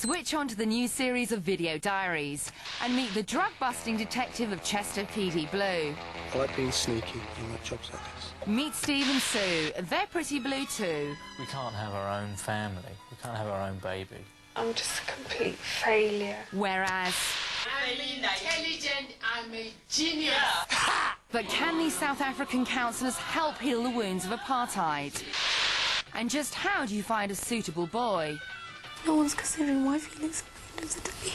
Switch on to the new series of video diaries and meet the drug-busting detective of Chester PD Blue. I like being sneaky in my jobs like this. Meet Steve and Sue. They're pretty blue too. We can't have our own family. We can't have our own baby. I'm just a complete failure. Whereas... I'm intelligent, I'm a genius. But can these South African counsellors help heal the wounds of apartheid? And just how do you find a suitable boy? No one's considering my feelings today.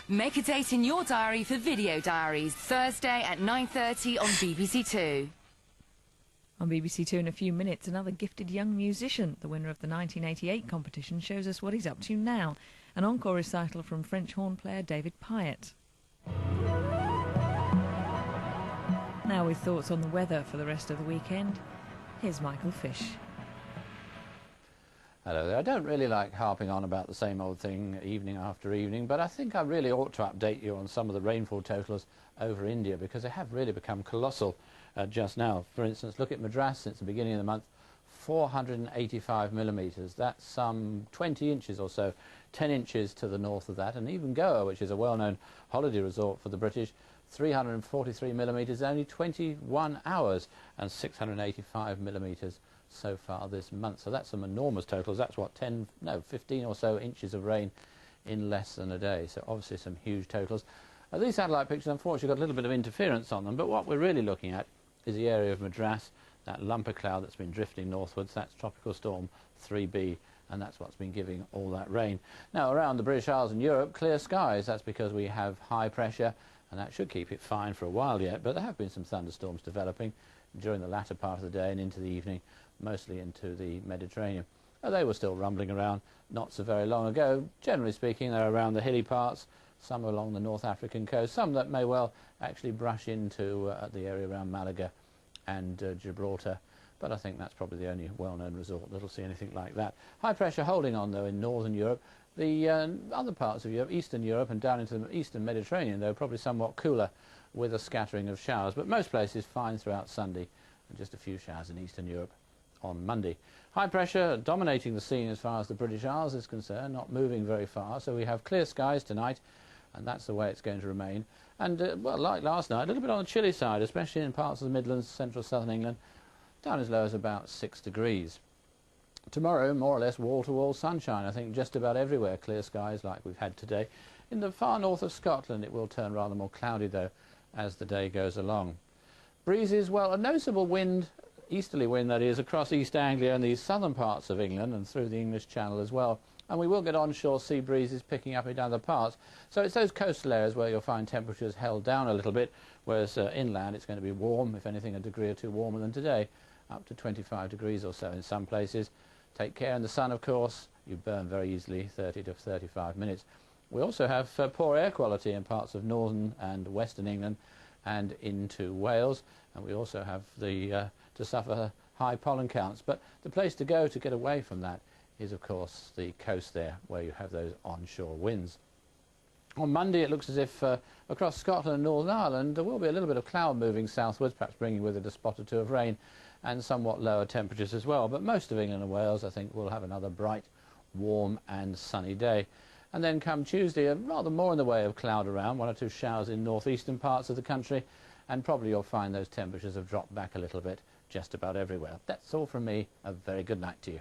Make a date in your diary for Video Diaries, Thursday at 9:30 on BBC Two. On BBC Two in a few minutes, another gifted young musician, the winner of the 1988 competition, shows us what he's up to now. An encore recital from French horn player David Pyatt. Now with thoughts on the weather for the rest of the weekend, here's Michael Fish. Hello there. I don't really like harping on about the same old thing evening after evening, but I think I really ought to update you on some of the rainfall totals over India, because they have really become colossal just now. For instance, look at Madras since the beginning of the month, 485 millimetres. That's some 20 inches or so, 10 inches to the north of that. And even Goa, which is a well-known holiday resort for the British, 343 millimetres, only 21 hours, and 685 millimetres so far this month. So that's some enormous totals. That's what, 15 or so inches of rain in less than a day. So obviously some huge totals. These satellite pictures unfortunately got a little bit of interference on them, but what we're really looking at is the area of Madras, that lump of cloud that's been drifting northwards. That's Tropical Storm 3B, and that's what's been giving all that rain. Now around the British Isles and Europe, clear skies. That's because we have high pressure, and that should keep it fine for a while yet, but there have been some thunderstorms developing during the latter part of the day and into the evening, mostly into the Mediterranean. They were still rumbling around not so very long ago. Generally speaking, they're around the hilly parts, some along the North African coast, some that may well actually brush into the area around Malaga and Gibraltar, but I think that's probably the only well-known resort that'll see anything like that. High pressure holding on, though, in northern Europe. The other parts of Europe, Eastern Europe and down into the Eastern Mediterranean, though, probably somewhat cooler with a scattering of showers, but most places fine throughout Sunday, and just a few showers in Eastern Europe on Monday. High pressure dominating the scene as far as the British Isles is concerned, not moving very far, so we have clear skies tonight, and that's the way it's going to remain. And, well, like last night, a little bit on the chilly side, especially in parts of the Midlands, central southern England, down as low as about 6 degrees. Tomorrow, more or less wall-to-wall sunshine, I think just about everywhere, clear skies like we've had today. In the far north of Scotland, it will turn rather more cloudy, though, as the day goes along. Breezes, well, a noticeable wind, easterly wind that is, across East Anglia and the southern parts of England and through the English Channel as well. And we will get onshore sea breezes picking up in other parts. So it's those coastal areas where you'll find temperatures held down a little bit, whereas inland it's going to be warm, if anything a degree or two warmer than today, up to 25 degrees or so in some places. Take care in the sun, of course. You burn very easily, 30 to 35 minutes. We also have poor air quality in parts of northern and western England and into Wales, and we also have to suffer high pollen counts. But the place to go to get away from that is, of course, the coast there, where you have those onshore winds. On Monday, it looks as if across Scotland and Northern Ireland there will be a little bit of cloud moving southwards, perhaps bringing with it a spot or two of rain and somewhat lower temperatures as well. But most of England and Wales, I think, will have another bright, warm and sunny day. And then come Tuesday, rather more in the way of cloud around, 1 or 2 showers in northeastern parts of the country, and probably you'll find those temperatures have dropped back a little bit just about everywhere. That's all from me. A very good night to you.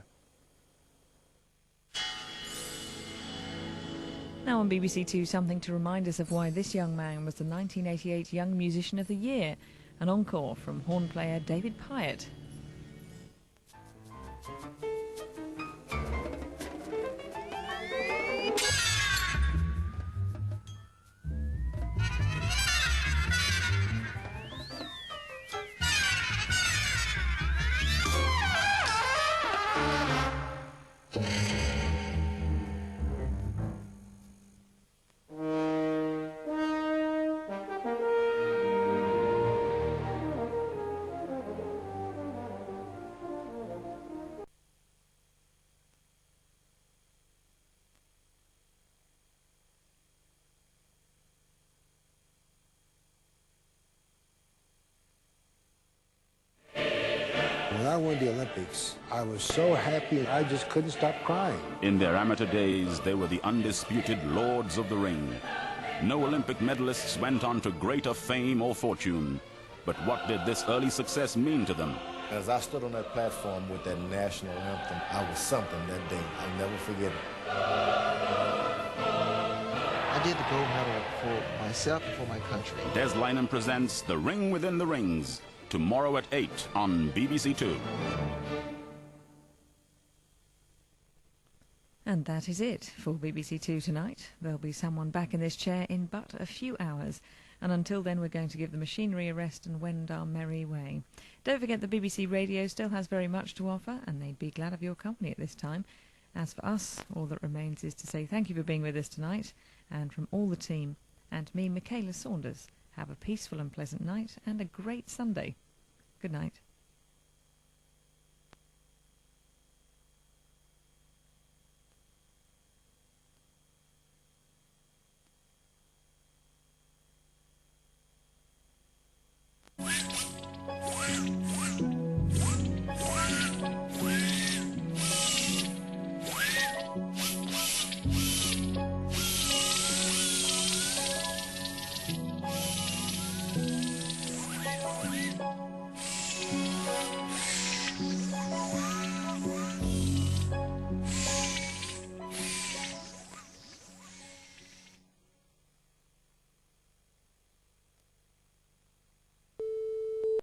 Now on BBC Two, something to remind us of why this young man was the 1988 Young Musician of the Year. An encore from horn player David Pyatt. I won the Olympics, I was so happy I just couldn't stop crying. In their amateur days, they were the undisputed lords of the ring. No Olympic medalists went on to greater fame or fortune. But what did this early success mean to them? As I stood on that platform with that national anthem, I was something that day. I'll never forget it. I did the gold medal for myself and for my country. Des Lynam presents The Ring Within the Rings, tomorrow at 8 on BBC Two. And that is it for BBC Two tonight. There'll be someone back in this chair in but a few hours. And until then, we're going to give the machinery a rest and wend our merry way. Don't forget the BBC Radio still has very much to offer, and they'd be glad of your company at this time. As for us, all that remains is to say thank you for being with us tonight, and from all the team, and me, Michaela Saunders, have a peaceful and pleasant night, and a great Sunday. Good night. What?